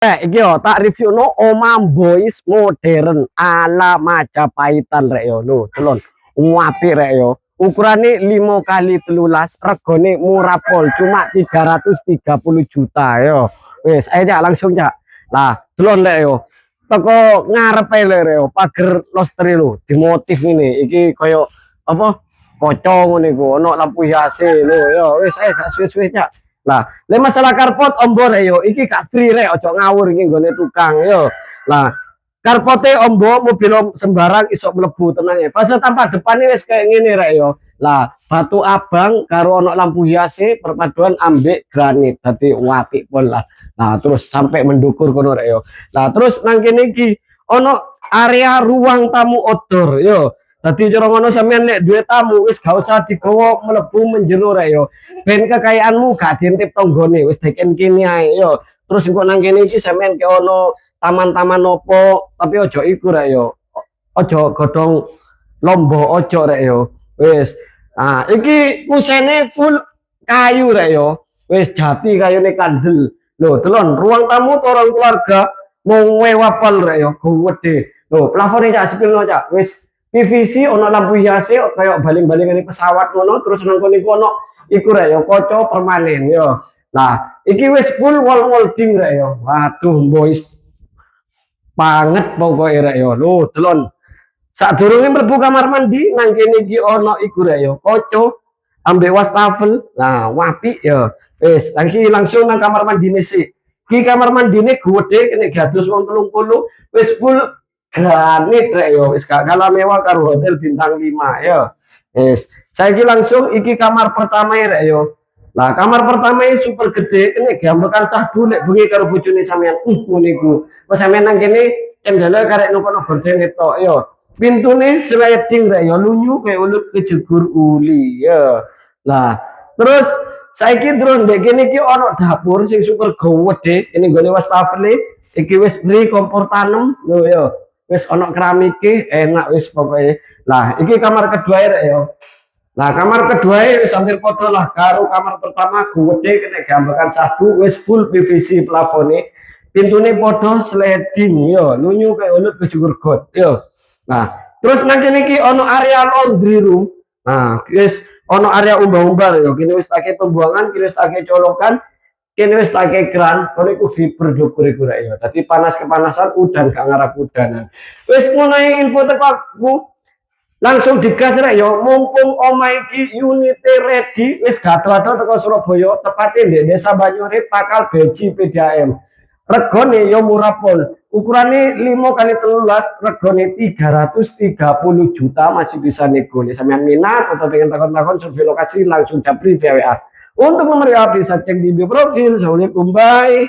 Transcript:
Iki yo tak review no Omam Boys modern ala Majapaitan rek yo. Lho, delon. Apik rek yo. Ukurane 5 kali 13, regane murah pol, cuma 330 juta yo. Wis, ayo Jak langsung Jak. Lah, delon rek yo. Teko ngarepe rek yo, pager lostri lho, dimotif ini. Iki koyo apa? Pocong ngene iku, ono lampu hias lho yo. Wis, ayo gak suwe-suwe Jak. Lah, le masalah karpot ombo rek yo, iki gak free rek, ojo ngawur iki nggone tukang yo. Lah, karpote ombo mobil sembarang iso mlebu tenang ya. Fase tampak depannya wis kayak ngene rek yo. Lah, batu abang karo ono lampu hiase perpaduan ambek granit. Dadi apik pol lah. Nah, terus sampai mendukur kono rek yo. Lah, terus nang kene iki ono area ruang tamu outdoor yo. Dadi cara ngono sampean nek duwe tamu wis gak usah digowo mlebu menjero rek yo. Ben kekayaanmu gak diintip tonggone wis deken kene ae yo. Terus engko nang kene iki sampean ke ono taman-taman opo tapi ojo iku rek yo. Ojo godhong lombo ojo rek yo. Wis. Nah, iki kusene full kayu rek yo. Wis jati kayune kandel. Lho, delon ruang tamu orang keluarga mau wewapel rek yo, gede. Lho, plafone Cak sepilno Cak. Wis PVC ono lampu hiase kayak baling-balingan pesawat ngono terus nang kono iku ono iku rek yo kaca permanen yo. Nah, iki wis full wall molding rek yo. Waduh, boys banget pokoknya rek yo. Lho, delon. Sadurunge mlebu kamar mandi nang kene iki ono iku rek yo. Kaca ambek wastafel. Nah, apik yo. Wis, langsung nang kamar mandine sik. Iki kamar mandine gede kene gados wong 30 wis full granit rek yo. Wis gak kalah mewah karo hotel bintang 5 yo. Wis, saiki langsung iki kamar pertama rek yo. Nah, kamar pertama ini super gede, ini gambarkan sahdu nek bengi karo bojone sampean. Niku. Wes sampean nang kene cendela karek nopo gorden itu, yo. Pintune sliding rek yo, lunyu kayak ulut kejegur uli, ya. Lah, terus saiki terus ndek kene iki ono dapur sing super gede, ini gone wastafel iki wis beli kompor tanem, lho yo. Wis ono keramike, enak wis pokoknya. Lah, iki kamar kedua rek yo. Nah, kamar kedua wis hampir padha lah karo kamar pertama gede kena gambarkan satu wis full PVC plafone. Pintune padha sliding yo, lunyu kayak ulut kejugur got yo. Nah, terus nang kene iki ono area laundry room. Nah, wis ono area umbah-umbah yo. Kene wis take pembuangan, kene wis take colokan, kene wis take kran, kono iku fiber dhuwur iku rek yo. Dadi panas kepanasan udan gak ngarep udanan. Wis ngono info teko aku langsung digas rek yo mumpung omah iki unite ready wis gato-gato teko Surabaya tepatnya di Desa Banyurip Pakal Beji PDAM regone yo murah pol ukurane 5 kali 13 regone 330 juta masih bisa nego sampean minat atau pengen takon-takon survei lokasi langsung japri via WA untuk nomor WA bisa cek di bio profil. Assalamualaikum, bye.